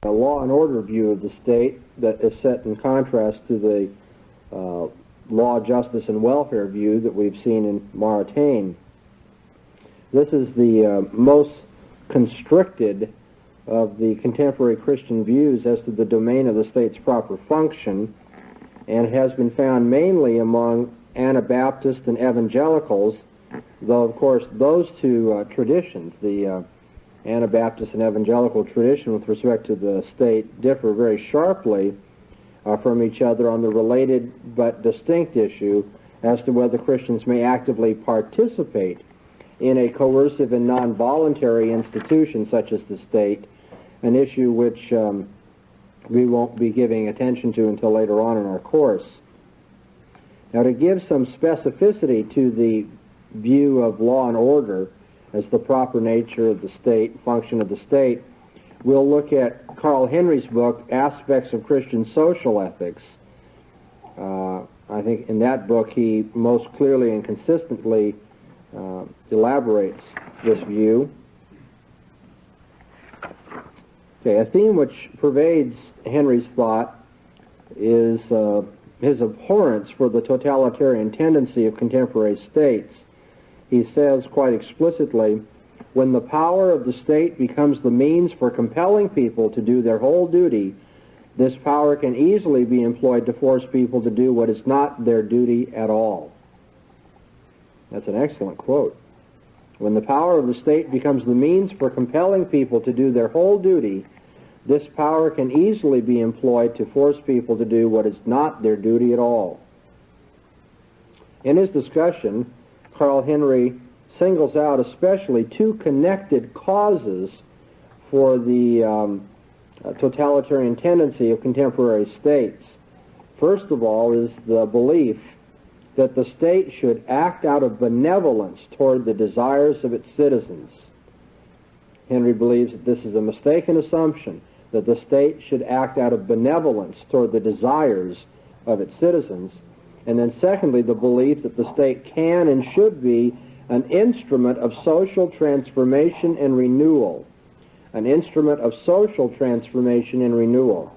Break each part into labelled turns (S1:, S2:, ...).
S1: a law and order view of the state that is set in contrast to the law, justice, and welfare view that we've seen in Montaigne. This is the most constricted of the contemporary Christian views as to the domain of the state's proper function, and has been found mainly among Anabaptists and evangelicals, though of course those two traditions, the Anabaptist and evangelical tradition with respect to the state, differ very sharply from each other on the related but distinct issue as to whether Christians may actively participate in a coercive and non-voluntary institution such as the state, an issue which we won't be giving attention to until later on in our course. Now, to give some specificity to the view of law and order as the proper nature of the state, function of the state, we'll look at Carl Henry's book, Aspects of Christian Social Ethics. I think in that book he most clearly and consistently elaborates this view. Okay, a theme which pervades Henry's thought is his abhorrence for the totalitarian tendency of contemporary states. He says quite explicitly, when the power of the state becomes the means for compelling people to do their whole duty, this power can easily be employed to force people to do what is not their duty at all. That's an excellent quote. When the power of the state becomes the means for compelling people to do their whole duty, this power can easily be employed to force people to do what is not their duty at all. In his discussion, Carl Henry singles out especially two connected causes for the totalitarian tendency of contemporary states. First of all is the belief that the state should act out of benevolence toward the desires of its citizens. Henry believes that this is a mistaken assumption, that the state should act out of benevolence toward the desires of its citizens. And then secondly, the belief that the state can and should be an instrument of social transformation and renewal. An instrument of social transformation and renewal.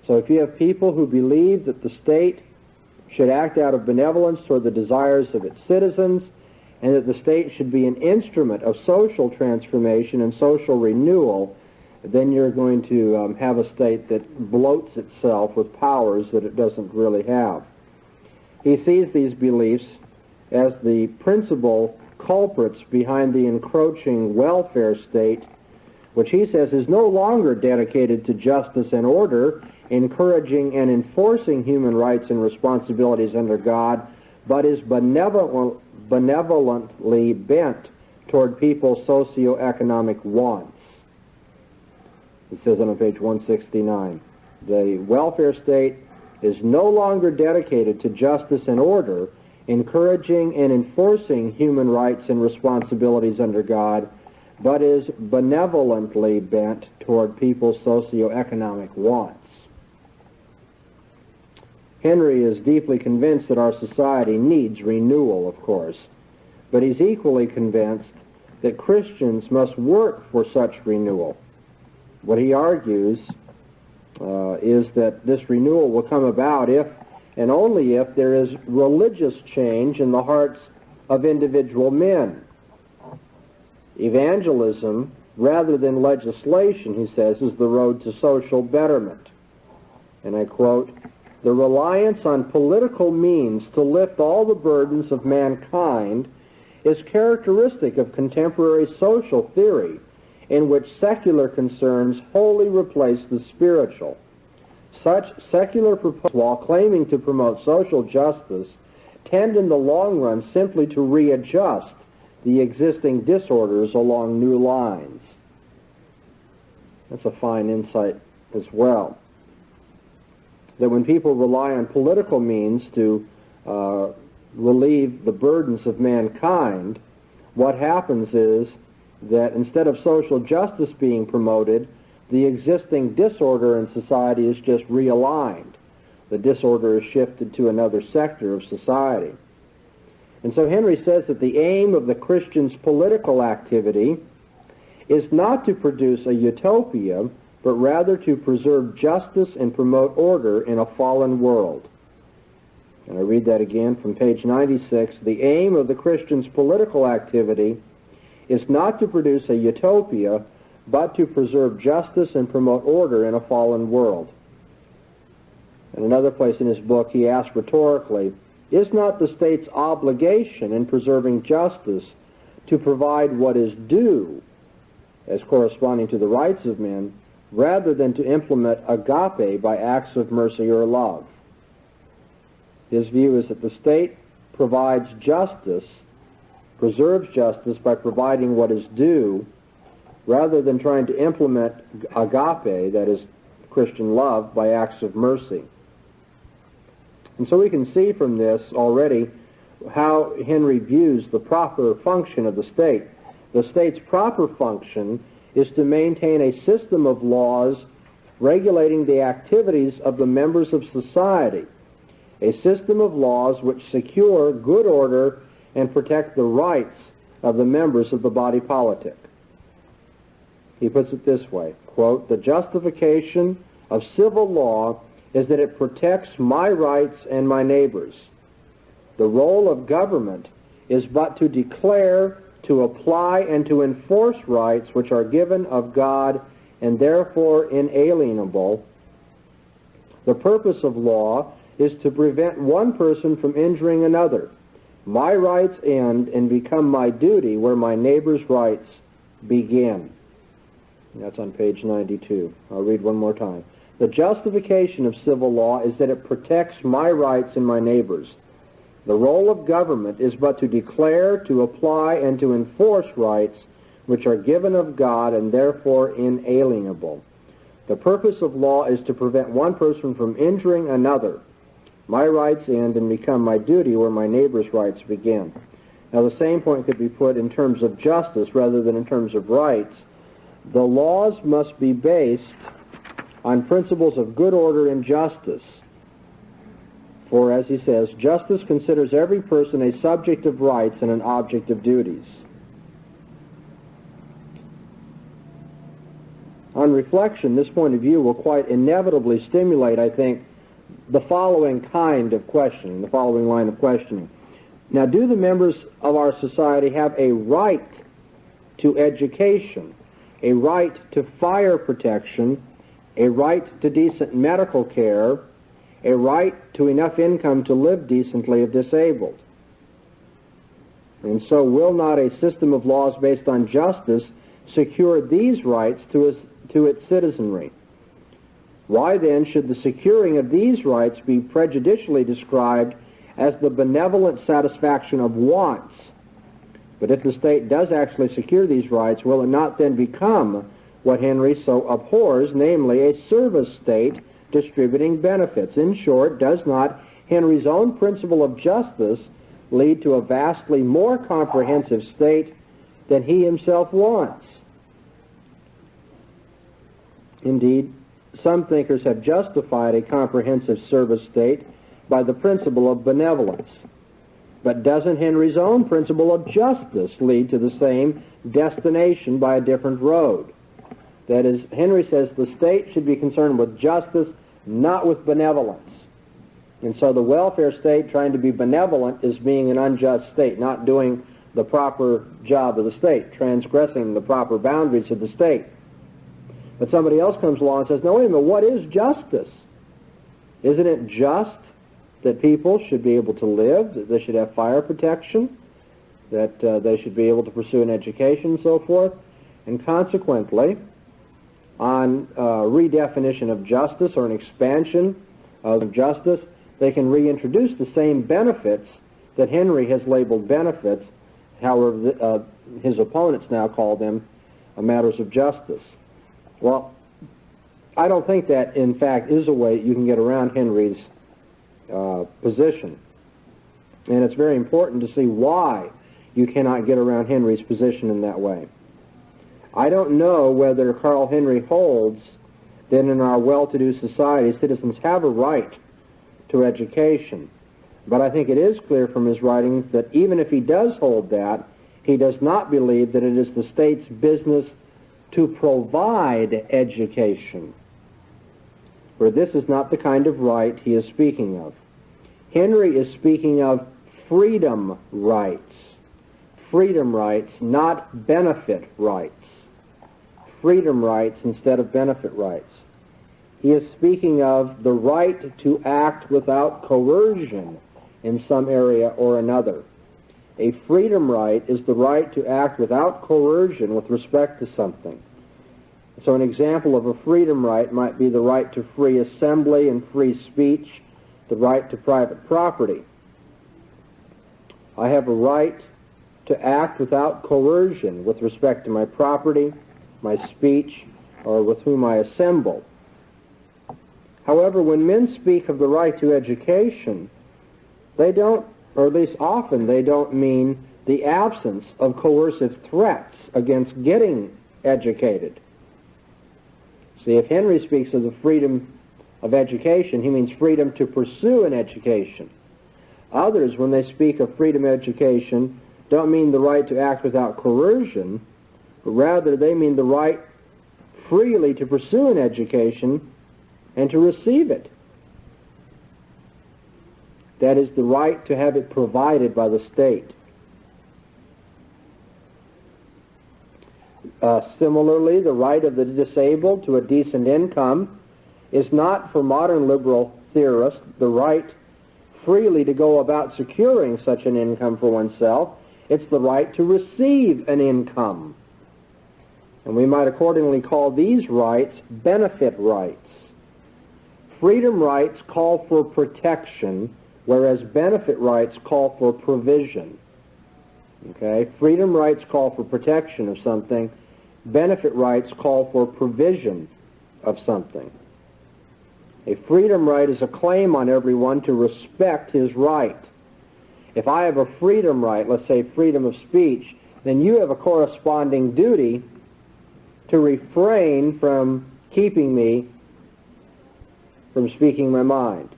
S1: So if you have people who believe that the state should act out of benevolence toward the desires of its citizens, and that the state should be an instrument of social transformation and social renewal, then you're going to have a state that bloats itself with powers that it doesn't really have. He sees these beliefs as the principal culprits behind the encroaching welfare state, which he says is no longer dedicated to justice and order, encouraging and enforcing human rights and responsibilities under God, but is benevolently bent toward people's socioeconomic wants. It says on page 169, the welfare state is no longer dedicated to justice and order, encouraging and enforcing human rights and responsibilities under God, but is benevolently bent toward people's socioeconomic wants. Henry is deeply convinced that our society needs renewal, of course, but he's equally convinced that Christians must work for such renewal. What he argues is that this renewal will come about if and only if there is religious change in the hearts of individual men. Evangelism, rather than legislation, he says, is the road to social betterment. And I quote, "The reliance on political means to lift all the burdens of mankind is characteristic of contemporary social theory, in which secular concerns wholly replace the spiritual. Such secular proposals, while claiming to promote social justice, tend in the long run simply to readjust the existing disorders along new lines." That's a fine insight as well. That when people rely on political means to relieve the burdens of mankind, what happens is that instead of social justice being promoted, the existing disorder in society is just realigned. The disorder is shifted to another sector of society. And so Henry says that the aim of the Christian's political activity is not to produce a utopia, but rather to preserve justice and promote order in a fallen world. And I read that again from page 96. The aim of the Christian's political activity is not to produce a utopia, but to preserve justice and promote order in a fallen world. In another place in his book, he asks rhetorically, is not the state's obligation in preserving justice to provide what is due as corresponding to the rights of men, rather than to implement agape by acts of mercy or love? His view is that the state provides justice, preserves justice by providing what is due, rather than trying to implement agape, that is Christian love, by acts of mercy. And so we can see from this already how Henry views the proper function of the state. The state's proper function is to maintain a system of laws regulating the activities of the members of society, a system of laws which secure good order and protect the rights of the members of the body politic. He puts it this way, quote, the justification of civil law is that it protects my rights and my neighbors. The role of government is but to declare, to apply, and to enforce rights which are given of God and therefore inalienable. The purpose of law is to prevent one person from injuring another. My rights end and become my duty where my neighbor's rights begin. And that's on page 92. I'll read one more time. The justification of civil law is that it protects my rights and my neighbor's. The role of government is but to declare, to apply, and to enforce rights which are given of God and therefore inalienable. The purpose of law is to prevent one person from injuring another. My rights end and become my duty where my neighbor's rights begin. Now the same point could be put in terms of justice rather than in terms of rights. The laws must be based on principles of good order and justice. For, as he says, justice considers every person a subject of rights and an object of duties. On reflection, this point of view will quite inevitably stimulate, I think, the following kind of questioning, the following line of questioning. Now, do the members of our society have a right to education, a right to fire protection, a right to decent medical care, a right to enough income to live decently if disabled? And so will not a system of laws based on justice secure these rights to its citizenry? Why then should the securing of these rights be prejudicially described as the benevolent satisfaction of wants? But if the state does actually secure these rights, will it not then become what Henry so abhors, namely a service state distributing benefits? In short, does not Henry's own principle of justice lead to a vastly more comprehensive state than he himself wants? Indeed, some thinkers have justified a comprehensive service state by the principle of benevolence. But doesn't Henry's own principle of justice lead to the same destination by a different road? That is, Henry says the state should be concerned with justice, not with benevolence. And so the welfare state trying to be benevolent is being an unjust state, not doing the proper job of the state, transgressing the proper boundaries of the state. But somebody else comes along and says, no, wait a minute, what is justice? Isn't it just that people should be able to live, that they should have fire protection, that they should be able to pursue an education and so forth? And consequently, on redefinition of justice or an expansion of justice, they can reintroduce the same benefits that Henry has labeled benefits, however his opponents now call them matters of justice. Well, I don't think that, in fact, is a way you can get around Henry's position. And it's very important to see why you cannot get around Henry's position in that way. I don't know whether Carl Henry holds that in our well-to-do society, citizens have a right to education. But I think it is clear from his writings that even if he does hold that, he does not believe that it is the state's business to provide education. For this is not the kind of right he is speaking of. Henry is speaking of freedom rights. Freedom rights, not benefit rights. Freedom rights instead of benefit rights. He is speaking of the right to act without coercion in some area or another. A freedom right is the right to act without coercion with respect to something. So an example of a freedom right might be the right to free assembly and free speech, the right to private property. I have a right to act without coercion with respect to my property, my speech, or with whom I assemble. However, when men speak of the right to education, they don't, or at least often they don't mean the absence of coercive threats against getting educated. See, if Henry speaks of the freedom of education, he means freedom to pursue an education. Others, when they speak of freedom of education, don't mean the right to act without coercion, but rather they mean the right freely to pursue an education and to receive it. That is, the right to have it provided by the state. Similarly, the right of the disabled to a decent income is not, for modern liberal theorists, the right freely to go about securing such an income for oneself. It's the right to receive an income. And we might accordingly call these rights benefit rights. Freedom rights call for protection, whereas benefit rights call for provision. Okay? Freedom rights call for protection of something. Benefit rights call for provision of something. A freedom right is a claim on everyone to respect his right. If I have a freedom right, let's say freedom of speech, then you have a corresponding duty to refrain from keeping me from speaking my mind.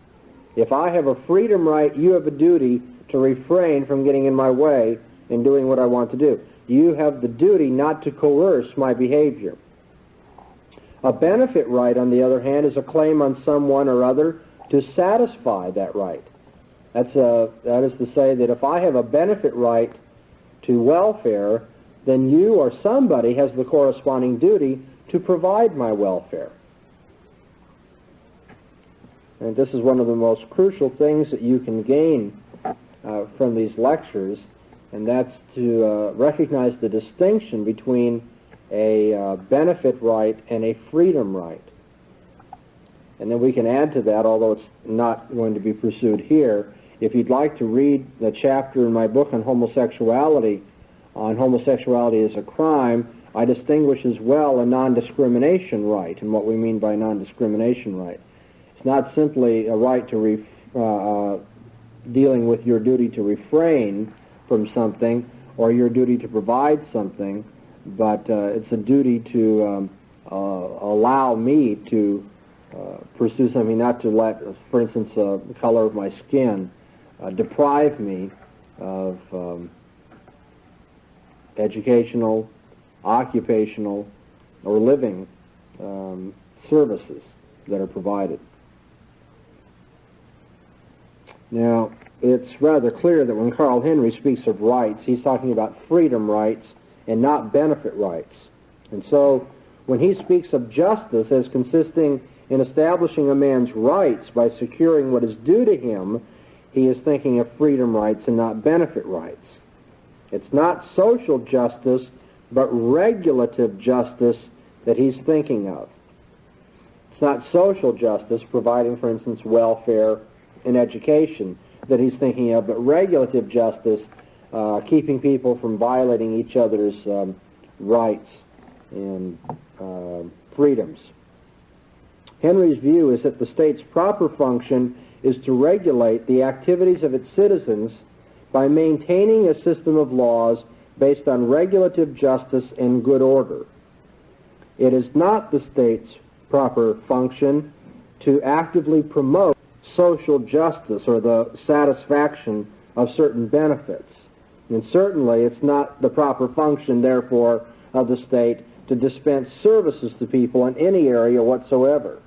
S1: If I have a freedom right, you have a duty to refrain from getting in my way and doing what I want to do. You have the duty not to coerce my behavior. A benefit right, on the other hand, is a claim on someone or other to satisfy that right. That is to say that if I have a benefit right to welfare, then you or somebody has the corresponding duty to provide my welfare. And this is one of the most crucial things that you can gain from these lectures, and that's to recognize the distinction between a benefit right and a freedom right. And then we can add to that, although it's not going to be pursued here, if you'd like to read the chapter in my book on homosexuality as a crime, I distinguish as well a non-discrimination right, and what we mean by non-discrimination right. It's not simply a right to dealing with your duty to refrain from something or your duty to provide something, but it's a duty to allow me to pursue something, not to let, for instance, the color of my skin deprive me of educational, occupational, or living services that are provided. Now, it's rather clear that when Carl Henry speaks of rights, he's talking about freedom rights and not benefit rights. And so, when he speaks of justice as consisting in establishing a man's rights by securing what is due to him, he is thinking of freedom rights and not benefit rights. It's not social justice, but regulative justice that he's thinking of. It's not social justice, providing, for instance, welfare and education, that he's thinking of, but regulative justice, keeping people from violating each other's rights and freedoms. Henry's view is that the state's proper function is to regulate the activities of its citizens by maintaining a system of laws based on regulative justice and good order. It is not the state's proper function to actively promote social justice or the satisfaction of certain benefits. And certainly it's not the proper function, therefore, of the state to dispense services to people in any area whatsoever.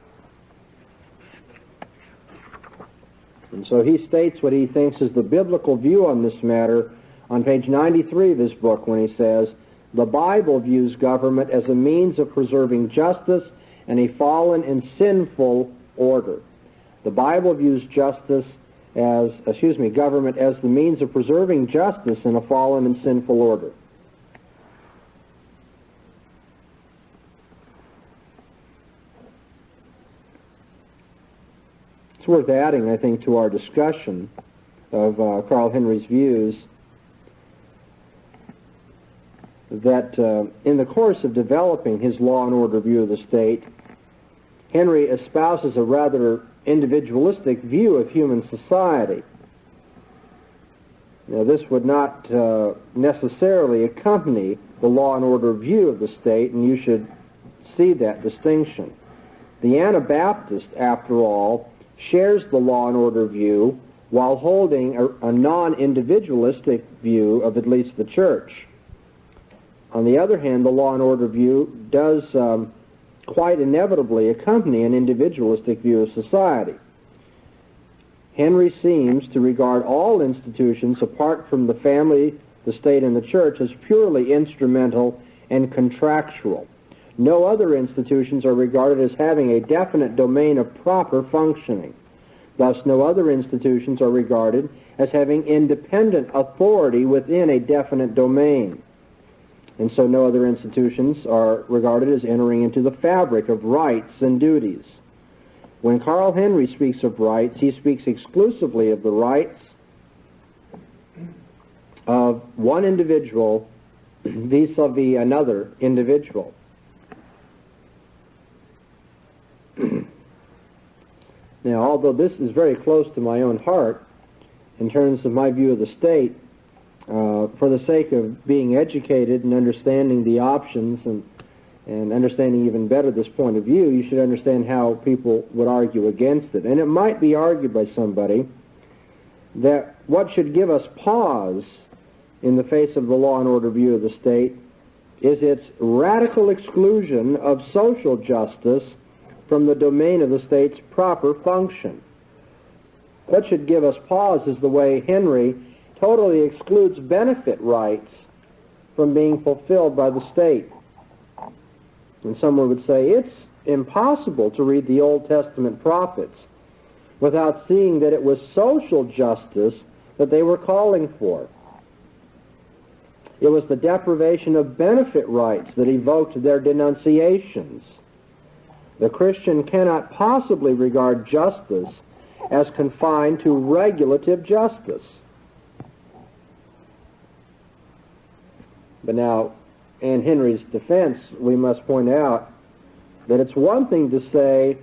S1: And so he states what he thinks is the biblical view on this matter on page 93 of his book when he says, "The Bible views government as a means of preserving justice in a fallen and sinful order." The Bible views government as the means of preserving justice in a fallen and sinful order. It's worth adding, I think, to our discussion of Carl Henry's views that in the course of developing his law and order view of the state, Henry espouses a rather individualistic view of human society. Now, this would not necessarily accompany the law and order view of the state, and you should see that distinction. The Anabaptist, after all, shares the law and order view while holding a non-individualistic view of at least the church. On the other hand, the law and order view does quite inevitably accompany an individualistic view of society. Henry seems to regard all institutions apart from the family, the state, and the church as purely instrumental and contractual. No other institutions are regarded as having a definite domain of proper functioning. Thus, no other institutions are regarded as having independent authority within a definite domain. And so no other institutions are regarded as entering into the fabric of rights and duties. When Carl Henry speaks of rights, he speaks exclusively of the rights of one individual vis-a-vis another individual. Now, although this is very close to my own heart in terms of my view of the state, for the sake of being educated and understanding the options and understanding even better this point of view, you should understand how people would argue against it. And it might be argued by somebody that what should give us pause in the face of the law and order view of the state is its radical exclusion of social justice from the domain of the state's proper function. What should give us pause is the way Henry totally excludes benefit rights from being fulfilled by the state. And someone would say it's impossible to read the Old Testament prophets without seeing that it was social justice that they were calling for. It was the deprivation of benefit rights that evoked their denunciations. The Christian cannot possibly regard justice as confined to regulative justice. But now, in Henry's defense, we must point out that it's one thing to say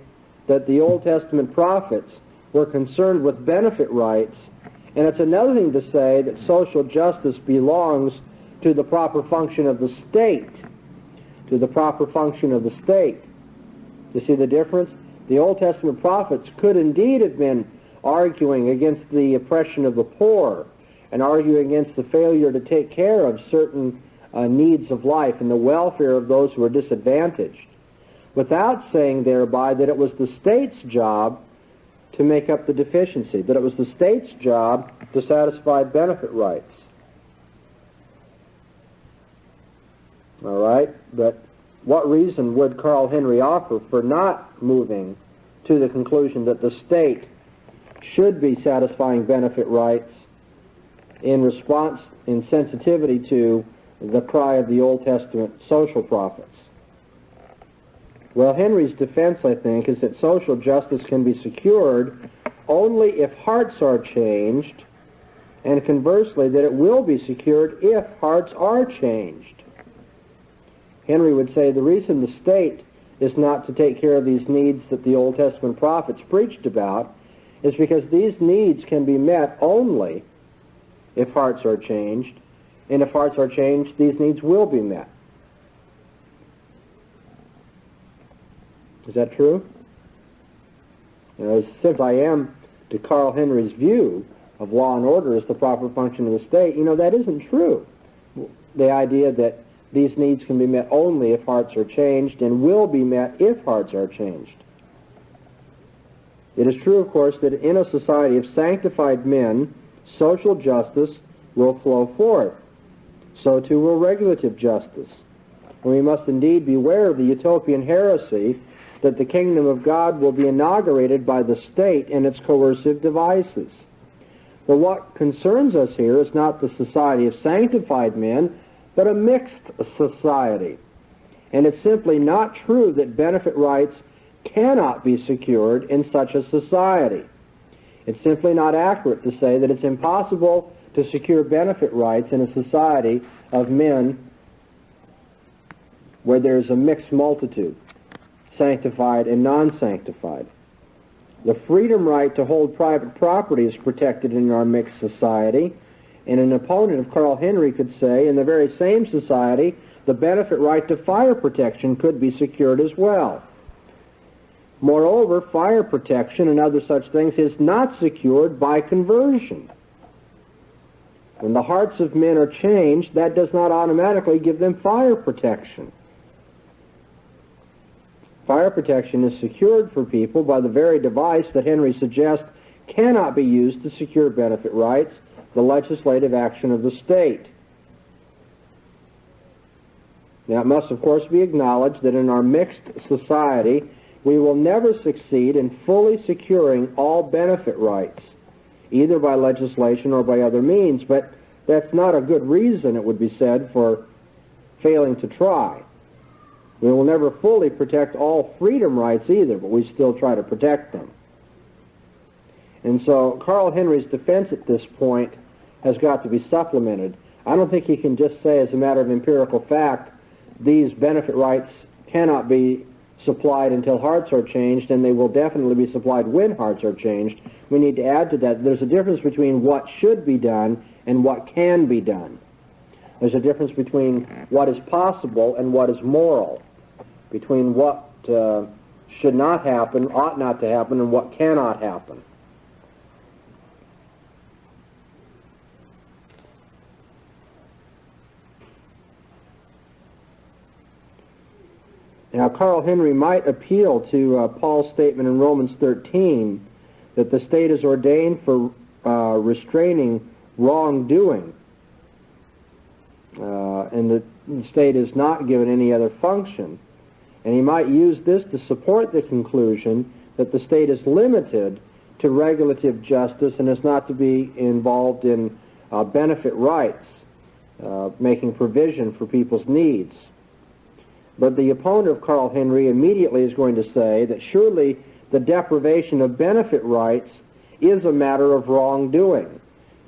S1: that the Old Testament prophets were concerned with benefit rights, and it's another thing to say that social justice belongs to the proper function of the state, to the proper function of the state. You see the difference? The Old Testament prophets could indeed have been arguing against the oppression of the poor and arguing against the failure to take care of certain needs of life and the welfare of those who are disadvantaged, without saying thereby that it was the state's job to make up the deficiency, that it was the state's job to satisfy benefit rights. All right? But what reason would Carl Henry offer for not moving to the conclusion that the state should be satisfying benefit rights in response, in sensitivity to the cry of the Old Testament social prophets? Well, Henry's defense, I think, is that social justice can be secured only if hearts are changed, and conversely, that it will be secured if hearts are changed. Henry would say the reason the state is not to take care of these needs that the Old Testament prophets preached about is because these needs can be met only if hearts are changed, and if hearts are changed, these needs will be met. Is that true? You know, as simple as I am to Carl Henry's view of law and order as the proper function of the state, you know, that isn't true. The idea that These needs can be met only if hearts are changed, and will be met if hearts are changed. It is true, of course, that in a society of sanctified men, social justice will flow forth. So too will regulative justice. And we must indeed beware of the utopian heresy that the kingdom of God will be inaugurated by the state and its coercive devices. But what concerns us here is not the society of sanctified men, but a mixed society. And it's simply not true that benefit rights cannot be secured in such a society. It's simply not accurate to say that it's impossible to secure benefit rights in a society of men where there's a mixed multitude, sanctified and non-sanctified. The freedom right to hold private property is protected in our mixed society, and an opponent of Carl Henry could say in the very same society the benefit right to fire protection could be secured as well. Moreover, fire protection and other such things is not secured by conversion. When the hearts of men are changed, that does not automatically give them fire protection. Fire protection is secured for people by the very device that Henry suggests cannot be used to secure benefit rights, the legislative action of the state. Now, it must, of course, be acknowledged that in our mixed society, we will never succeed in fully securing all benefit rights, either by legislation or by other means, but that's not a good reason, it would be said, for failing to try. We will never fully protect all freedom rights either, but we still try to protect them. And so Carl Henry's defense at this point has got to be supplemented. I don't think he can just say as a matter of empirical fact, these benefit rights cannot be supplied until hearts are changed, and they will definitely be supplied when hearts are changed. We need to add to that there's a difference between what should be done and what can be done. There's a difference between what is possible and what is moral, between what should not happen, ought not to happen, and what cannot happen. Now, Carl Henry might appeal to Paul's statement in Romans 13 that the state is ordained for restraining wrongdoing, and that the state is not given any other function. And he might use this to support the conclusion that the state is limited to regulative justice and is not to be involved in benefit rights, making provision for people's needs. But the opponent of Carl Henry immediately is going to say that surely the deprivation of benefit rights is a matter of wrongdoing.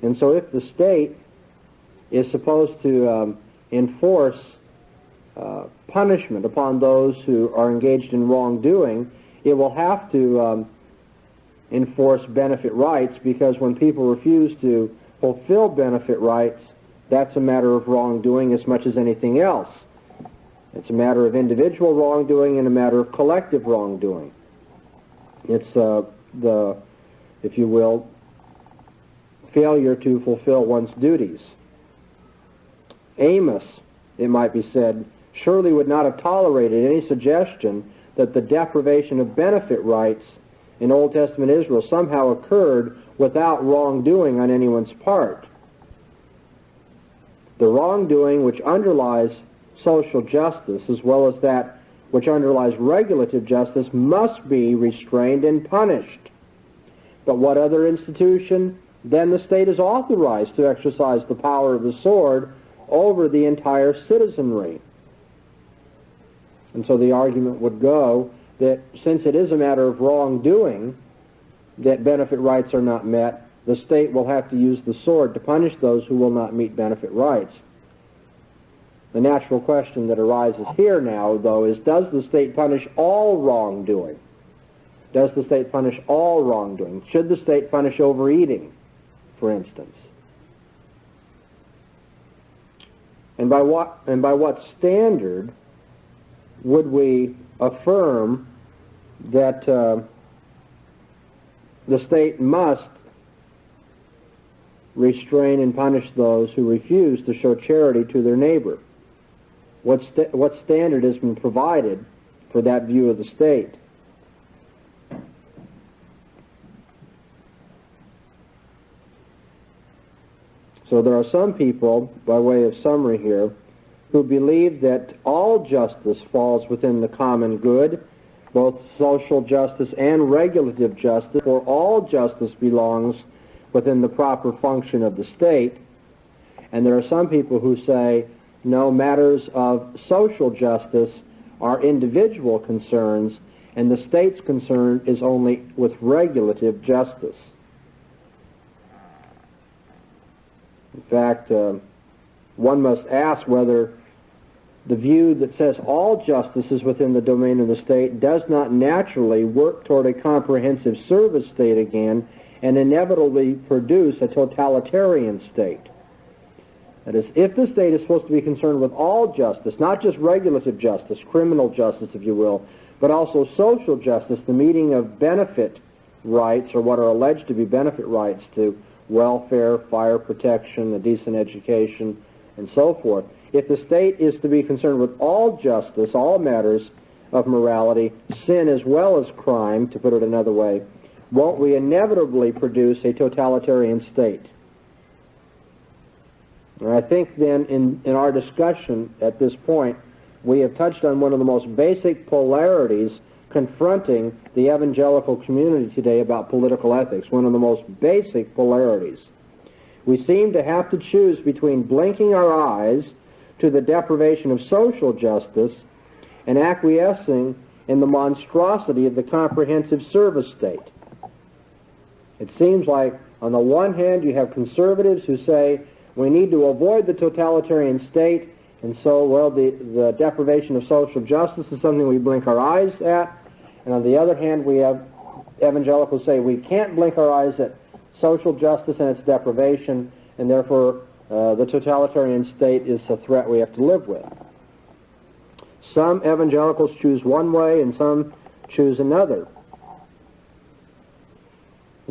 S1: And so if the state is supposed to enforce punishment upon those who are engaged in wrongdoing, it will have to enforce benefit rights, because when people refuse to fulfill benefit rights, that's a matter of wrongdoing as much as anything else. It's a matter of individual wrongdoing and a matter of collective wrongdoing. It's the, if you will, failure to fulfill one's duties. Amos, it might be said, surely would not have tolerated any suggestion that the deprivation of benefit rights in Old Testament Israel somehow occurred without wrongdoing on anyone's part. The wrongdoing which underlies social justice, as well as that which underlies regulative justice, must be restrained and punished. But what other institution then the state is authorized to exercise the power of the sword over the entire citizenry? And so the argument would go that since it is a matter of wrongdoing that benefit rights are not met, the state will have to use the sword to punish those who will not meet benefit rights. The natural question that arises here now, though, is does the state punish all wrongdoing? Does the state punish all wrongdoing? Should the state punish overeating, for instance? And by what standard would we affirm that the state must restrain and punish those who refuse to show charity to their neighbor? what standard has been provided for that view of the state. So there are some people, by way of summary here, who believe that all justice falls within the common good, both social justice and regulative justice, for all justice belongs within the proper function of the state. And there are some people who say, no, matters of social justice are individual concerns, and the state's concern is only with regulative justice. In fact, one must ask whether the view that says all justice is within the domain of the state does not naturally work toward a comprehensive service state again and inevitably produce a totalitarian state. That is, if the state is supposed to be concerned with all justice, not just regulative justice, criminal justice, if you will, but also social justice, the meeting of benefit rights, or what are alleged to be benefit rights to welfare, fire protection, a decent education, and so forth. If the state is to be concerned with all justice, all matters of morality, sin as well as crime, to put it another way, won't we inevitably produce a totalitarian state? And I think then in our discussion at this point, we have touched on one of the most basic polarities confronting the evangelical community today about political ethics, one of the most basic polarities. We seem to have to choose between blinking our eyes to the deprivation of social justice and acquiescing in the monstrosity of the comprehensive service state. It seems like, on the one hand, you have conservatives who say we need to avoid the totalitarian state, and so, well, the deprivation of social justice is something we blink our eyes at. And on the other hand, we have evangelicals who say we can't blink our eyes at social justice and its deprivation, and therefore the totalitarian state is a threat we have to live with. Some evangelicals choose one way and some choose another.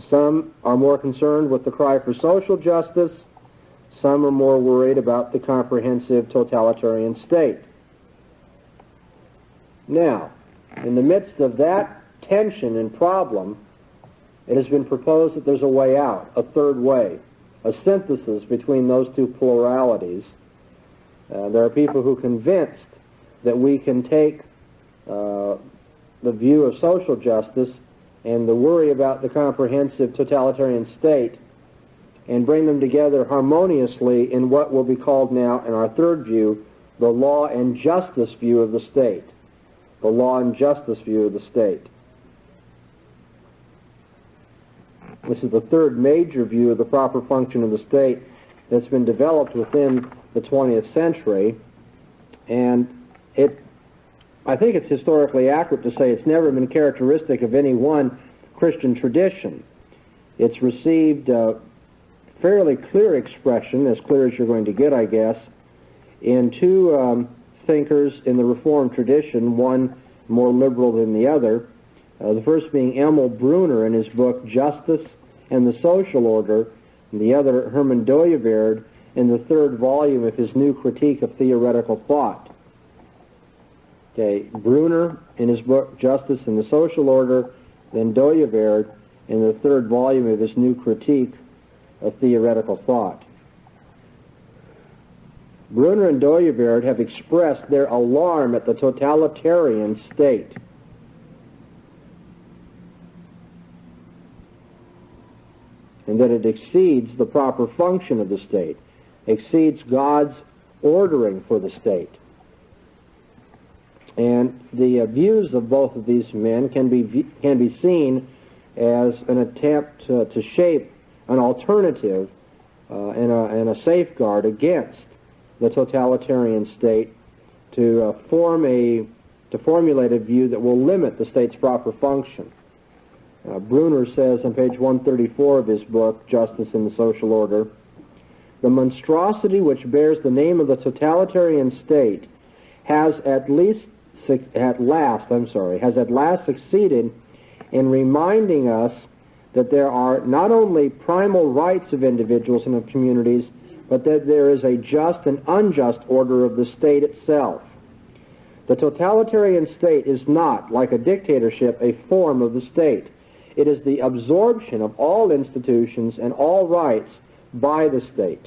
S1: Some are more concerned with the cry for social justice. Some are more worried about the comprehensive totalitarian state. Now, in the midst of that tension and problem, it has been proposed that there's a way out, a third way, a synthesis between those two pluralities. There are people who are convinced that we can take the view of social justice and the worry about the comprehensive totalitarian state and bring them together harmoniously in what will be called now, in our third view, the law and justice view of the state. The law and justice view of the state. This is the third major view of the proper function of the state that's been developed within the 20th century, and I think it's historically accurate to say it's never been characteristic of any one Christian tradition. It's received fairly clear expression, as clear as you're going to get, I guess, in two thinkers in the Reformed tradition, one more liberal than the other. The first being Emil Brunner in his book Justice and the Social Order, and the other Herman Dooyeweerd in the third volume of his new critique of theoretical thought. Okay, Brunner in his book Justice and the Social Order, then Dooyeweerd in the third volume of his new critique of theoretical thought. Brunner and Dooyeweerd have expressed their alarm at the totalitarian state. And that it exceeds the proper function of the state, exceeds God's ordering for the state. And the views of both of these men can be seen as an attempt to shape an alternative and a safeguard against the totalitarian state, to formulate a view that will limit the state's proper function. Brunner says on page 134 of his book, Justice and the Social Order, "The monstrosity which bears the name of the totalitarian state has at last succeeded in reminding us that there are not only primal rights of individuals and of communities, but that there is a just and unjust order of the state itself. The totalitarian state is not, like a dictatorship, a form of the state. It is the absorption of all institutions and all rights by the state.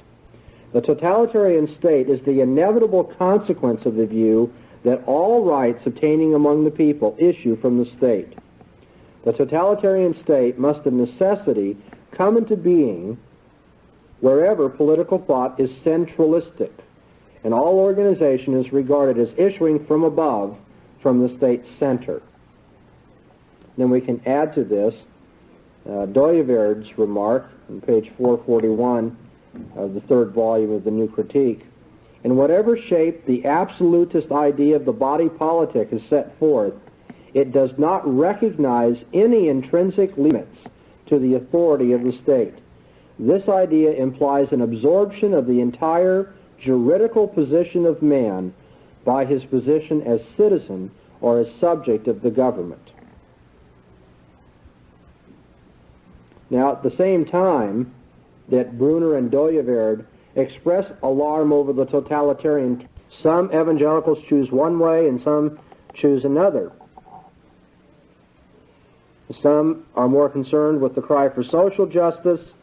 S1: The totalitarian state is the inevitable consequence of the view that all rights obtaining among the people issue from the state. The totalitarian state must of necessity come into being wherever political thought is centralistic, and all organization is regarded as issuing from above, from the state's center. Then we can add to this Doyeverd's remark on page 441 of the third volume of the New Critique. In whatever shape the absolutist idea of the body politic is set forth, it does not recognize any intrinsic limits to the authority of the state. This idea implies an absorption of the entire juridical position of man by his position as citizen or as subject of the government. Now, at the same time that Brunner and Doyeverd express alarm over the totalitarian, some evangelicals choose one way and some choose another. Some are more concerned with the cry for social justice.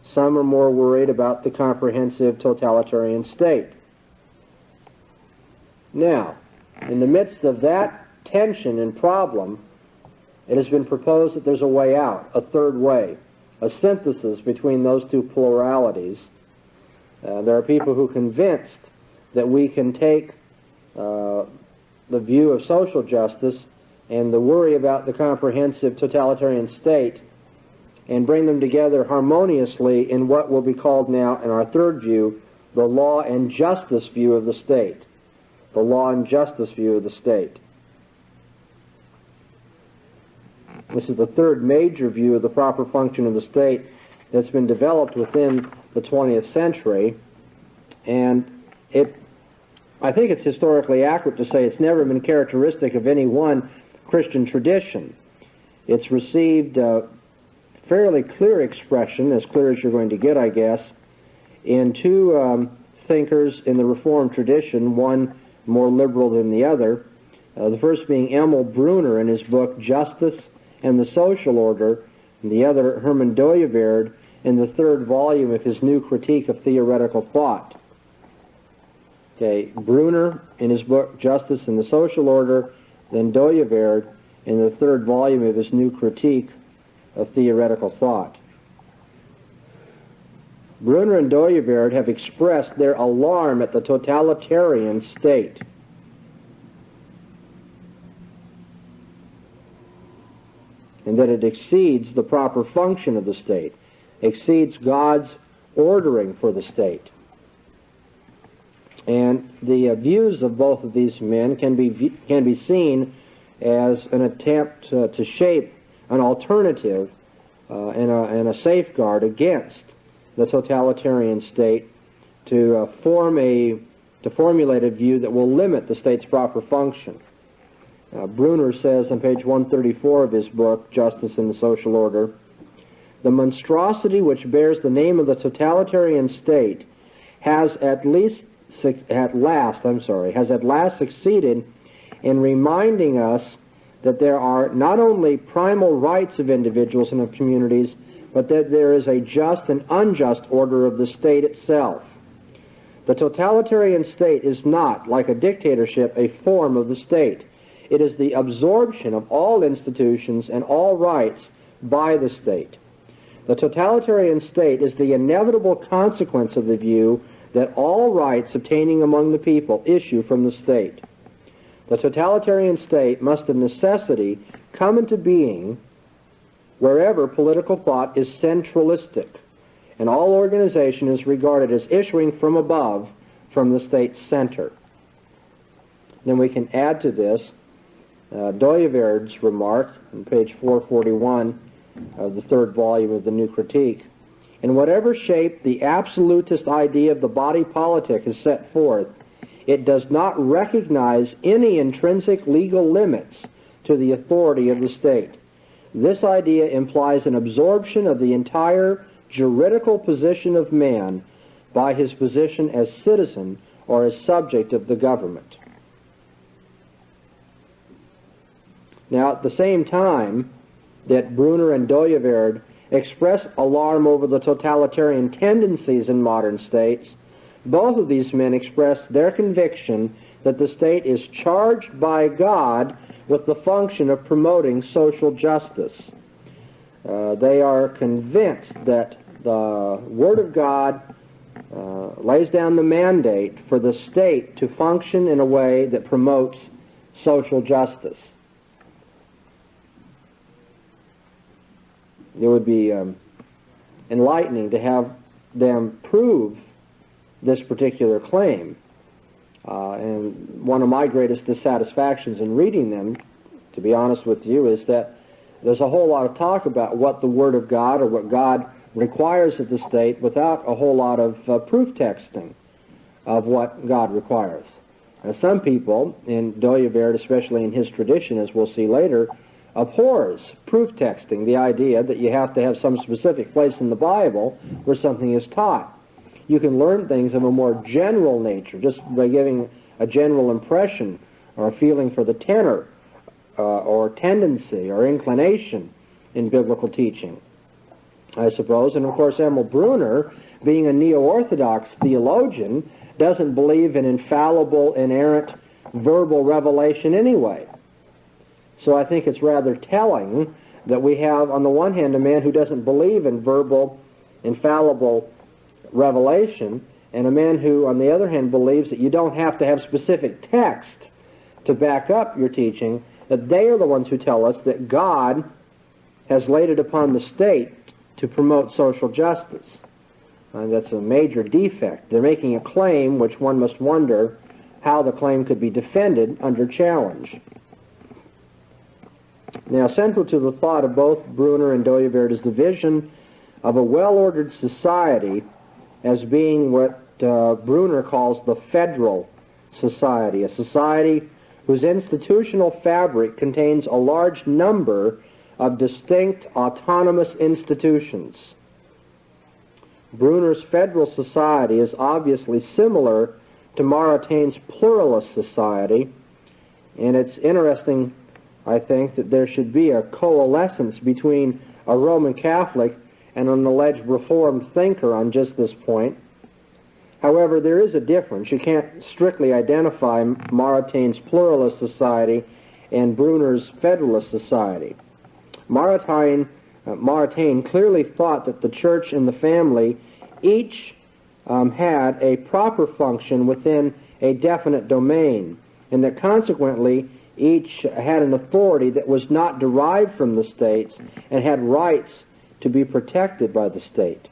S1: Some are more worried about the comprehensive totalitarian state. Now, in the midst of that tension and problem, it has been proposed that there's a way out, a third way, a synthesis between those two pluralities. There are people who are convinced that we can take the view of social justice and the worry about the comprehensive totalitarian state and bring them together harmoniously in what will be called now, in our third view, the law and justice view of the state. The law and justice view of the state. This is the third major view of the proper function of the state that's been developed within the 20th century, and I think it's historically accurate to say it's never been characteristic of any one Christian tradition. It's received fairly clear expression, as clear as you're going to get, I guess, in two thinkers in the Reformed tradition, one more liberal than the other. The first being Emil Brunner in his book Justice and the Social Order, and the other Herman Doyeverd in the third volume of his New Critique of Theoretical Thought. Okay, Brunner in his book Justice and the Social Order, then Doyeverd in the third volume of his New Critique of Theoretical Thought. Brunner and Doyeverd have expressed their alarm at the totalitarian state. And that it exceeds the proper function of the state, exceeds God's ordering for the state. And the views of both of these men can be seen as an attempt to shape an alternative and a safeguard against the totalitarian state, to formulate a view that will limit the state's proper function. Brunner says on page 134 of his book, Justice and the Social Order, the monstrosity which bears the name of the totalitarian state has at last succeeded in reminding us that there are not only primal rights of individuals and of communities, but that there is a just and unjust order of the state itself. The totalitarian state is not, like a dictatorship, a form of the state. It is the absorption of all institutions and all rights by the state. The totalitarian state is the inevitable consequence of the view that all rights obtaining among the people issue from the state. The totalitarian state must of necessity come into being wherever political thought is centralistic, and all organization is regarded as issuing from above, from the state's center. Then we can add to this Doyeverd's remark on page 441 of the third volume of the New Critique. In whatever shape the absolutist idea of the body politic is set forth, it does not recognize any intrinsic legal limits to the authority of the state. This idea implies an absorption of the entire juridical position of man by his position as citizen or as subject of the government. Now, at the same time that Brunner and Doyeverd express alarm over the totalitarian tendencies in modern states, both of these men express their conviction that the state is charged by God with the function of promoting social justice. They are convinced that the Word of God lays down the mandate for the state to function in a way that promotes social justice. It would be enlightening to have them prove this particular claim. And one of my greatest dissatisfactions in reading them, to be honest with you, is that there's a whole lot of talk about what the Word of God or what God requires of the state without a whole lot of proof texting of what God requires. And some people, in Doyeverd, especially in his tradition, as we'll see later, abhors proof texting, the idea that you have to have some specific place in the Bible where something is taught. You can learn things of a more general nature just by giving a general impression or a feeling for the tenor or tendency or inclination in biblical teaching, I suppose. And of course, Emil Brunner, being a neo-Orthodox theologian, doesn't believe in infallible, inerrant, verbal revelation anyway. So I think it's rather telling that we have, on the one hand, a man who doesn't believe in verbal, infallible revelation, and a man who, on the other hand, believes that you don't have to have specific text to back up your teaching, that they are the ones who tell us that God has laid it upon the state to promote social justice. And that's a major defect. They're making a claim which one must wonder how the claim could be defended under challenge. Now, central to the thought of both Brunner and Doyeverd is the vision of a well-ordered society as being what Brunner calls the federal society, a society whose institutional fabric contains a large number of distinct autonomous institutions. Brunner's federal society is obviously similar to Marotaine's pluralist society, and it's interesting, I think, that there should be a coalescence between a Roman Catholic and an alleged Reformed thinker on just this point. However, there is a difference. You can't strictly identify Marotaine's pluralist society and Brunner's federalist society. Marotaine clearly thought that the church and the family each had a proper function within a definite domain, and that consequently each had an authority that was not derived from the states and had rights to be protected by the state.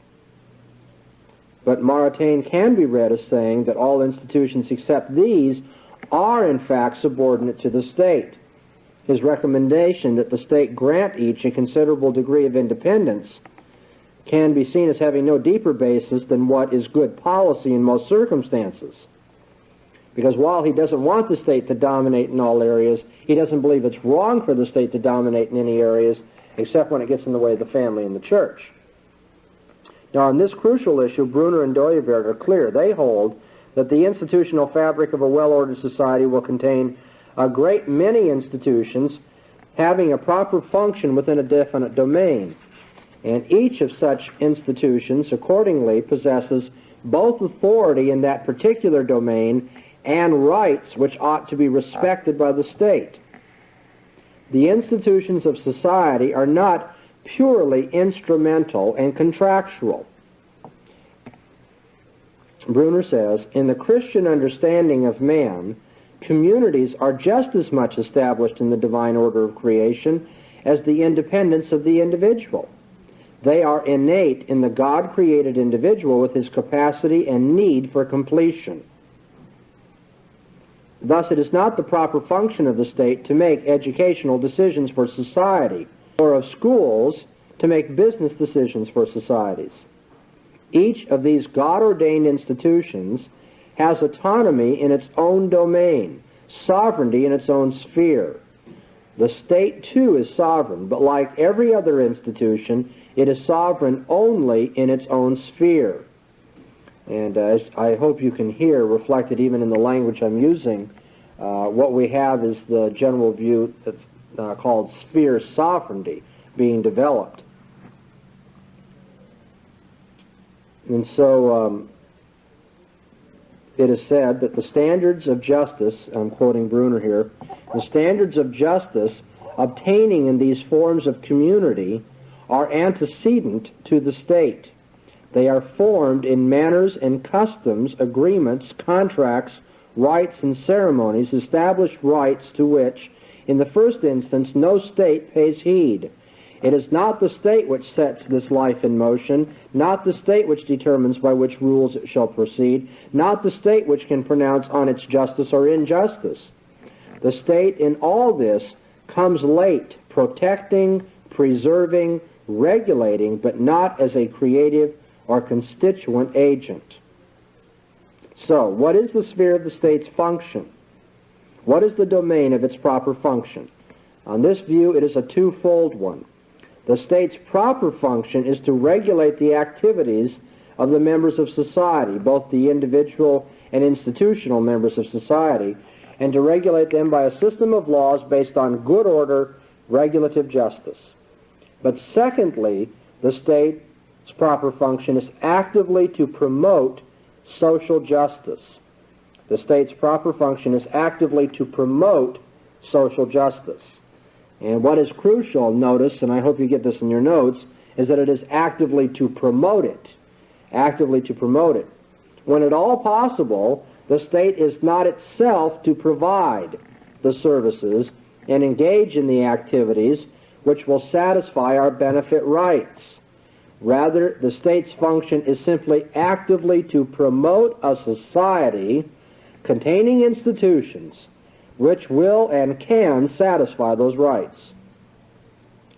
S1: But Marotaine can be read as saying that all institutions except these are in fact subordinate to the state. His recommendation that the state grant each a considerable degree of independence can be seen as having no deeper basis than what is good policy in most circumstances. Because while he doesn't want the state to dominate in all areas, he doesn't believe it's wrong for the state to dominate in any areas except when it gets in the way of the family and the church. Now, on this crucial issue, Brunner and Doyeverd are clear. They hold that the institutional fabric of a well-ordered society will contain a great many institutions having a proper function within a definite domain, and each of such institutions accordingly possesses both authority in that particular domain and rights which ought to be respected by the state. The institutions of society are not purely instrumental and contractual. Brunner says, in the Christian understanding of man, communities are just as much established in the divine order of creation as the independence of the individual. They are innate in the God-created individual with his capacity and need for completion. Thus, it is not the proper function of the state to make educational decisions for society, or of schools to make business decisions for societies. Each of these God-ordained institutions has autonomy in its own domain, sovereignty in its own sphere. The state, too, is sovereign, but like every other institution, it is sovereign only in its own sphere. And as I hope you can hear, reflected even in the language I'm using, what we have is the general view that's called sphere sovereignty being developed. And so it is said that the standards of justice, I'm quoting Brunner here, the standards of justice obtaining in these forms of community are antecedent to the state. They are formed in manners and customs, agreements, contracts, rites, and ceremonies, established rites to which, in the first instance, no state pays heed. It is not the state which sets this life in motion, not the state which determines by which rules it shall proceed, not the state which can pronounce on its justice or injustice. The state in all this comes late, protecting, preserving, regulating, but not as a creative or constituent agent. So, what is the sphere of the state's function? What is the domain of its proper function? On this view, it is a twofold one. The state's proper function is to regulate the activities of the members of society, both the individual and institutional members of society, and to regulate them by a system of laws based on good order, regulative justice. But secondly, the state's proper function is actively to promote social justice. The state's proper function is actively to promote social justice. And what is crucial, notice, and I hope you get this in your notes, is that it is actively to promote it. Actively to promote it. When at all possible, the state is not itself to provide the services and engage in the activities which will satisfy our benefit rights. Rather, the state's function is simply actively to promote a society containing institutions which will and can satisfy those rights.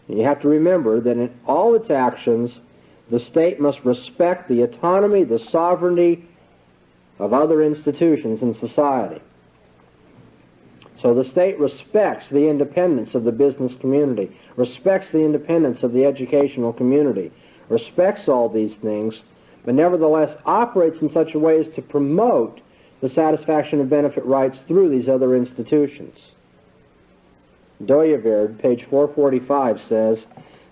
S1: And you have to remember that in all its actions, the state must respect the autonomy, the sovereignty of other institutions in society. So the state respects the independence of the business community, respects the independence of the educational community, respects all these things, but nevertheless operates in such a way as to promote the satisfaction of benefit rights through these other institutions. Doyeverd, page 445, says,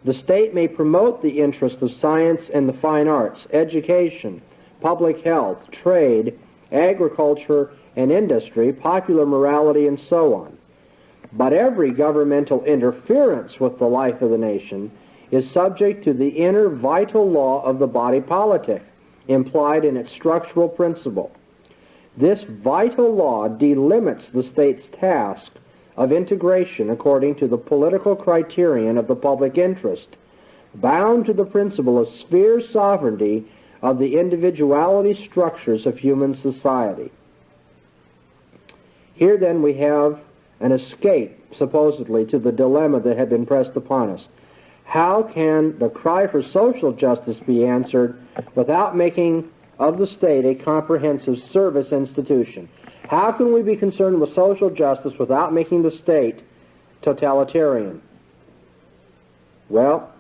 S1: the state may promote the interest of science and the fine arts, education, public health, trade, agriculture and industry, popular morality, and so on. But every governmental interference with the life of the nation is subject to the inner vital law of the body politic, implied in its structural principle. This vital law delimits the state's task of integration according to the political criterion of the public interest, bound to the principle of sphere sovereignty of the individuality structures of human society. Here then we have an escape, supposedly, to the dilemma that had been pressed upon us. How can the cry for social justice be answered without making of the state a comprehensive service institution? How can we be concerned with social justice without making the state totalitarian? Well,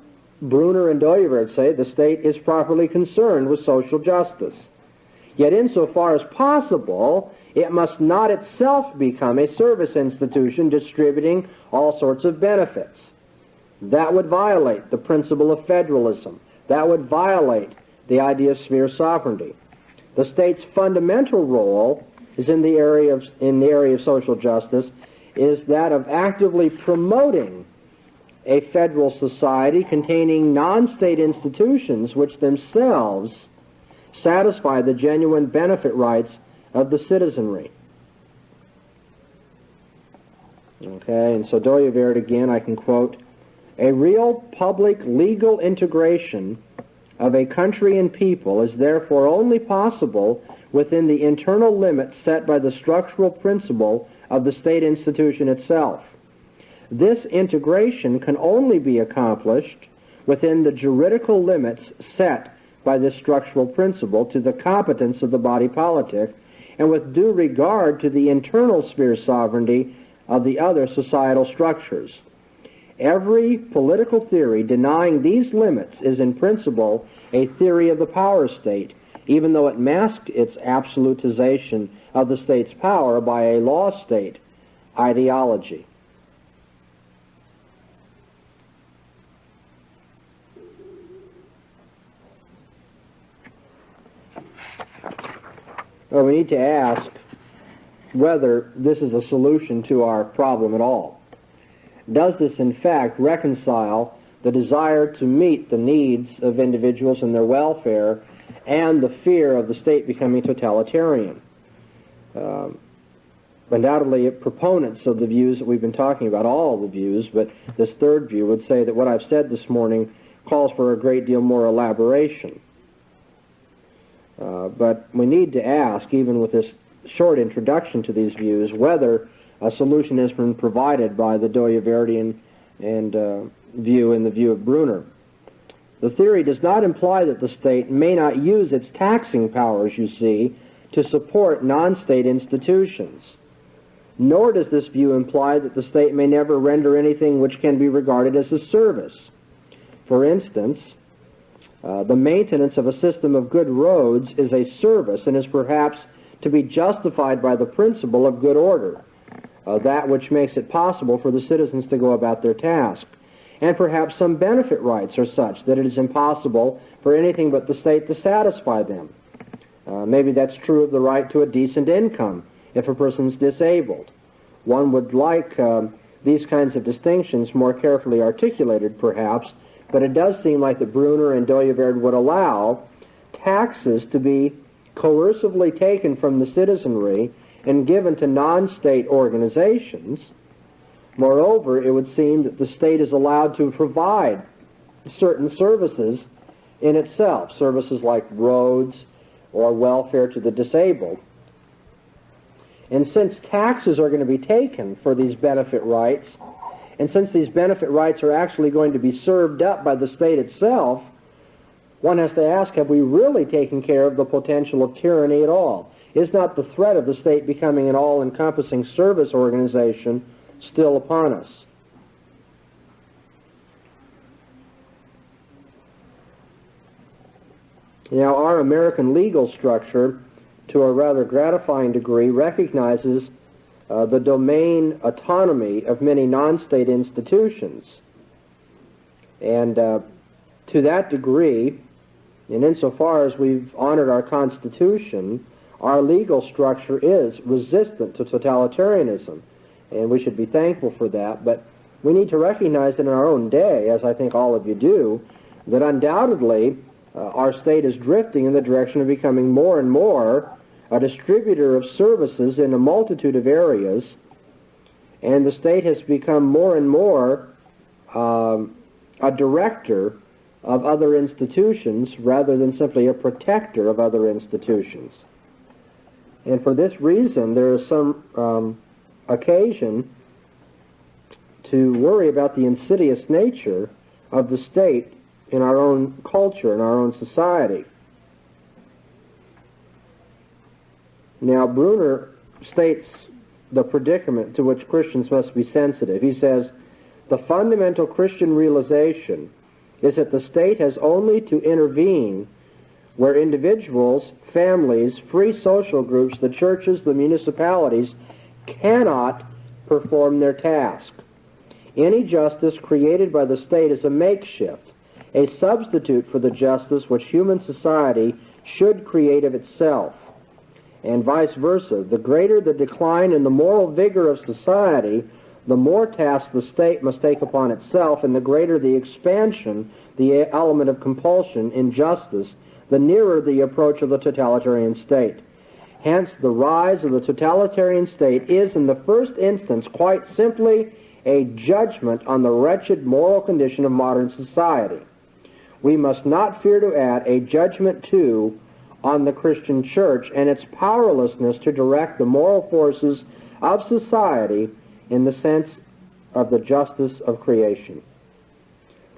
S1: Brunner and Doyeverd say the state is properly concerned with social justice. Yet insofar as possible, it must not itself become a service institution distributing all sorts of benefits. That would violate the principle of federalism. That would violate the idea of sphere sovereignty. The state's fundamental role is in the area of social justice is that of actively promoting a federal society containing non-state institutions which themselves satisfy the genuine benefit rights of the citizenry. Okay, and so Doyeverd again, I can quote, a real public legal integration of a country and people is therefore only possible within the internal limits set by the structural principle of the state institution itself. This integration can only be accomplished within the juridical limits set by this structural principle to the competence of the body politic and with due regard to the internal sphere sovereignty of the other societal structures. Every political theory denying these limits is in principle a theory of the power state even though it masked its absolutization of the state's power by a law state ideology. Well, we need to ask whether this is a solution to our problem at all. Does this in fact reconcile the desire to meet the needs of individuals and their welfare and the fear of the state becoming totalitarian? Undoubtedly, proponents of the views that we've been talking about, all the views, but this third view would say that what I've said this morning calls for a great deal more elaboration. But we need to ask, even with this short introduction to these views, whether a solution has been provided by the Doyeverdian and view and the view of Brunner. The theory does not imply that the state may not use its taxing powers, you see, to support non-state institutions. Nor does this view imply that the state may never render anything which can be regarded as a service. For instance, the maintenance of a system of good roads is a service and is perhaps to be justified by the principle of good order, that which makes it possible for the citizens to go about their task. And perhaps some benefit rights are such that it is impossible for anything but the state to satisfy them. Maybe that's true of the right to a decent income if a person's disabled. One would like these kinds of distinctions more carefully articulated, perhaps, but it does seem like that Brunner and Doyeverd would allow taxes to be coercively taken from the citizenry and given to non-state organizations. Moreover, it would seem that the state is allowed to provide certain services in itself, services like roads or welfare to the disabled. And since taxes are going to be taken for these benefit rights, and since these benefit rights are actually going to be served up by the state itself, one has to ask, have we really taken care of the potential of tyranny at all? Is not the threat of the state becoming an all-encompassing service organization still upon us? Now, our American legal structure, to a rather gratifying degree, recognizes the domain autonomy of many non-state institutions. And to that degree, and insofar as we've honored our Constitution, our legal structure is resistant to totalitarianism, and we should be thankful for that. But we need to recognize in our own day, as I think all of you do, that undoubtedly our state is drifting in the direction of becoming more and more a distributor of services in a multitude of areas, and the state has become more and more a director of other institutions rather than simply a protector of other institutions. And for this reason, there is some occasion to worry about the insidious nature of the state in our own culture, in our own society. Now, Brunner states the predicament to which Christians must be sensitive. He says, the fundamental Christian realization is that the state has only to intervene where individuals, families, free social groups, the churches, the municipalities cannot perform their task. Any justice created by the state is a makeshift, a substitute for the justice which human society should create of itself, and vice versa. The greater the decline in the moral vigor of society, the more tasks the state must take upon itself, and the greater the expansion, the element of compulsion in justice, the nearer the approach of the totalitarian state. Hence, the rise of the totalitarian state is, in the first instance, quite simply a judgment on the wretched moral condition of modern society. We must not fear to add a judgment, too, on the Christian church and its powerlessness to direct the moral forces of society in the sense of the justice of creation.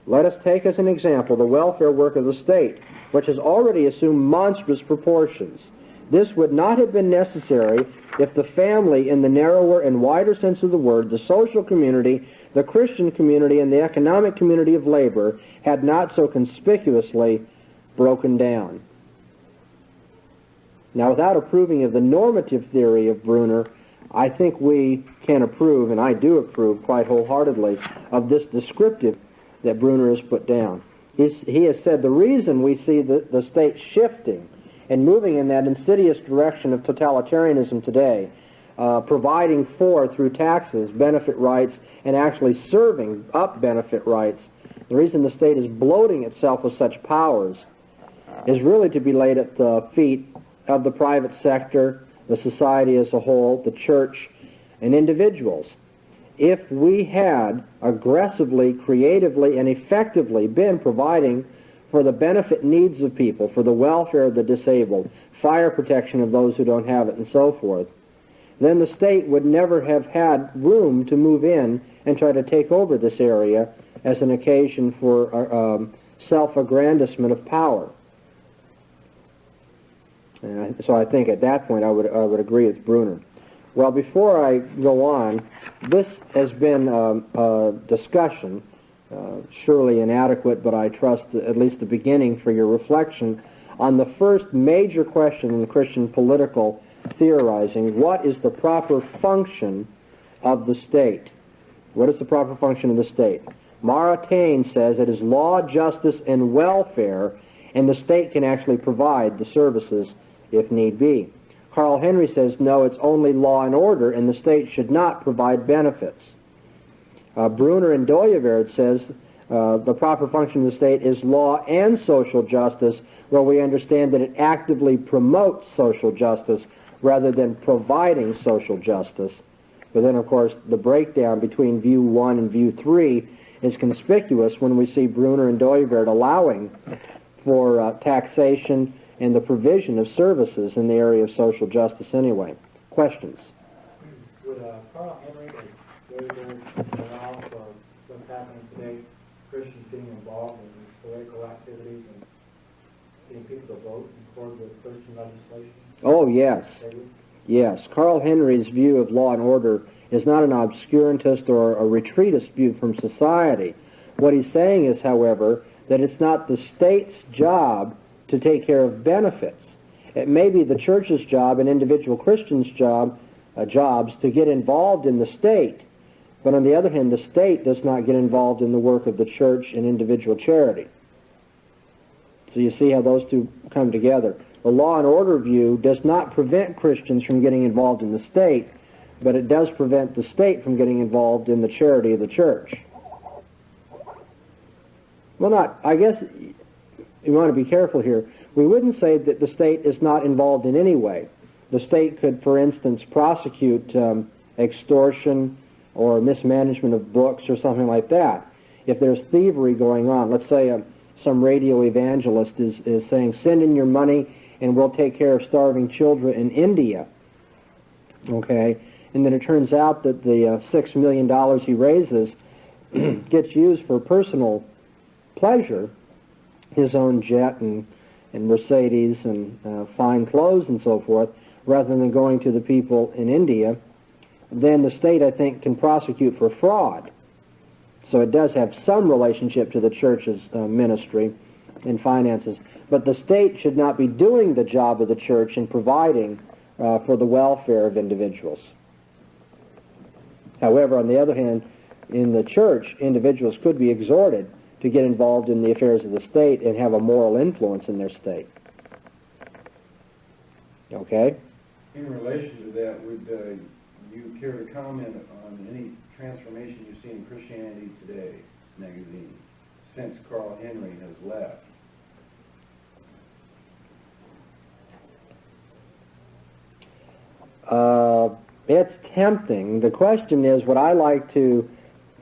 S1: Let us take as an example the welfare work of the state, which has already assumed monstrous proportions. This would not have been necessary if the family, in the narrower and wider sense of the word, the social community, the Christian community, and the economic community of labor had not so conspicuously broken down. Now, without approving of the normative theory of Brunner, I think we can approve, and I do approve quite wholeheartedly, of this descriptive that Brunner has put down. He has said the reason we see the state shifting and moving in that insidious direction of totalitarianism today, providing for, through taxes, benefit rights, and actually serving up benefit rights, the reason the state is bloating itself with such powers is really to be laid at the feet of the private sector, the society as a whole, the church, and individuals. If we had aggressively, creatively, and effectively been providing for the benefit needs of people, for the welfare of the disabled, fire protection of those who don't have it, and so forth, then the state would never have had room to move in and try to take over this area as an occasion for self-aggrandizement of power. So I think at that point I would agree with Brunner. Well, before I go on, this has been a discussion, surely inadequate, but I trust at least the beginning for your reflection on the first major question in Christian political theorizing: what is the proper function of the state? What is the proper function of the state? Maritain says it is law, justice, and welfare, and the state can actually provide the services if need be. Carl Henry says, no, it's only law and order, and the state should not provide benefits. Brunner and Doyeverd says the proper function of the state is law and social justice, where we understand that it actively promotes social justice rather than providing social justice. But then, of course, the breakdown between view 1 and view 3 is conspicuous when we see Brunner and Doyeverd allowing for taxation and the provision of services in the area of social justice anyway. Questions?
S2: Would Carl Henry or Doyeverd allow for what's happening today, Christians being involved in political activities and getting people to vote in accord with Christian legislation?
S1: Oh, yes. Yes. Carl Henry's view of law and order is not an obscurantist or a retreatist view from society. What he's saying is, however, that it's not the state's job to take care of benefits. It may be the church's job and individual Christians' jobs to get involved in the state, but on the other hand, the state does not get involved in the work of the church and individual charity. So you see how those two come together. The law and order view does not prevent Christians from getting involved in the state, but it does prevent the state from getting involved in the charity of the church. Well, I guess you want to be careful here. We wouldn't say that the state is not involved in any way. The state could, for instance, prosecute extortion or mismanagement of books or something like that. If there's thievery going on, let's say some radio evangelist is saying, send in your money and we'll take care of starving children in India. Okay? And then it turns out that the $6 million he raises gets used for personal pleasure, his own jet and Mercedes and fine clothes and so forth, rather than going to the people in India, then the state, I think, can prosecute for fraud. So it does have some relationship to the church's ministry and finances. But the state should not be doing the job of the church in providing for the welfare of individuals. However, on the other hand, in the church, individuals could be exhorted to get involved in the affairs of the state and have a moral influence in their state. Okay?
S3: In relation to that, would you care to comment on any transformation you've seen in Christianity Today magazine since Carl Henry has left?
S1: It's tempting. The question is, would I like to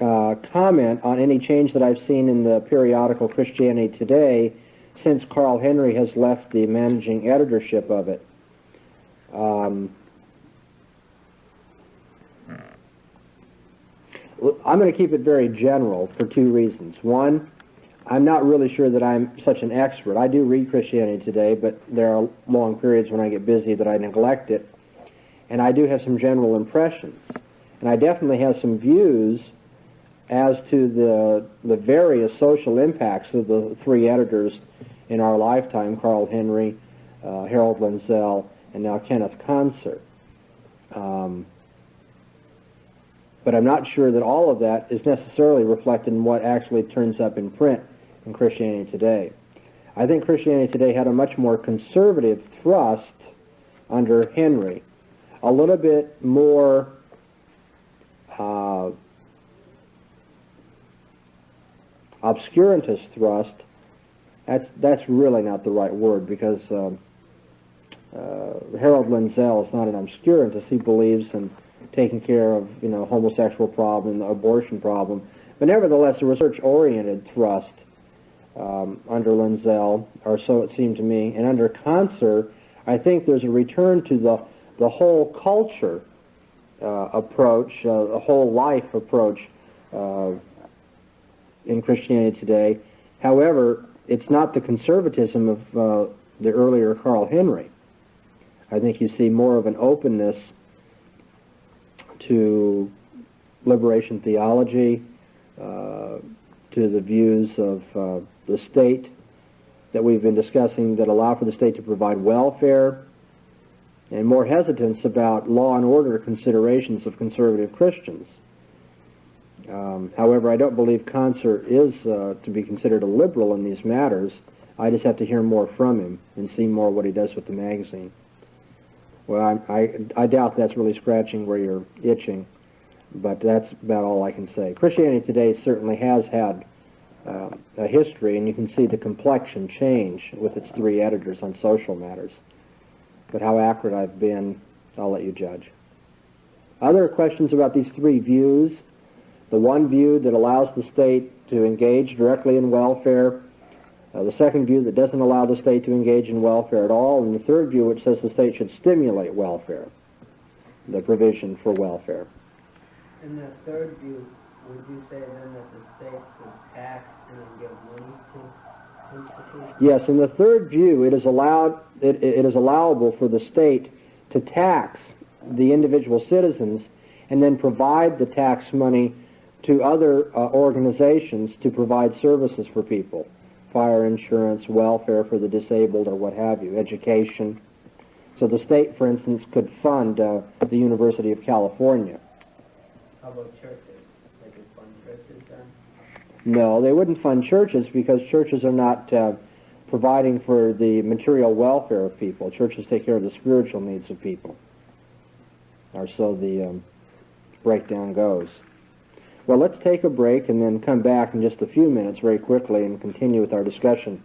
S1: comment on any change that I've seen in the periodical Christianity Today since Carl Henry has left the managing editorship of it? I'm going to keep it very general for two reasons. One, I'm not really sure that I'm such an expert. I do read Christianity Today, but there are long periods when I get busy that I neglect it. And I do have some general impressions. And I definitely have some views as to the various social impacts of the three editors in our lifetime, Carl Henry, Harold Lindsell, and now Kenneth Concert. But I'm not sure that all of that is necessarily reflected in what actually turns up in print in Christianity Today. I think Christianity Today had a much more conservative thrust under Henry, a little bit more obscurantist thrust. That's really not the right word, because Harold Lindsell is not an obscurantist. He believes in taking care of, homosexual problem, the abortion problem. But nevertheless, a research-oriented thrust under Lindsell, or so it seemed to me. And under Concert, I think there's a return to the whole culture approach, the whole life approach in Christianity Today. However, it's not the conservatism of the earlier Carl Henry. I think you see more of an openness to liberation theology, to the views of the state that we've been discussing that allow for the state to provide welfare, and more hesitance about law and order considerations of conservative Christians. However, I don't believe Concert is to be considered a liberal in these matters. I just have to hear more from him and see more what he does with the magazine. Well, I doubt that's really scratching where you're itching, but that's about all I can say. Christianity Today certainly has had a history, and you can see the complexion change with its 3 editors on social matters. But how accurate I've been, I'll let you judge. Other questions about these 3 views? The one view that allows the state to engage directly in welfare, the second view that doesn't allow the state to engage in welfare at all, and the third view which says the state should stimulate welfare, the provision for welfare.
S4: In the third view, would you say then that the state could tax and then give money to institutions?
S1: Yes, in the third view, it is allowable for the state to tax the individual citizens and then provide the tax money to other organizations to provide services for people. Fire insurance, welfare for the disabled, or what have you, education. So the state, for instance, could fund the University of California.
S4: How about churches? They could fund churches then?
S1: No, they wouldn't fund churches because churches are not providing for the material welfare of people. Churches take care of the spiritual needs of people. Or so the breakdown goes. Well, let's take a break and then come back in just a few minutes very quickly and continue with our discussion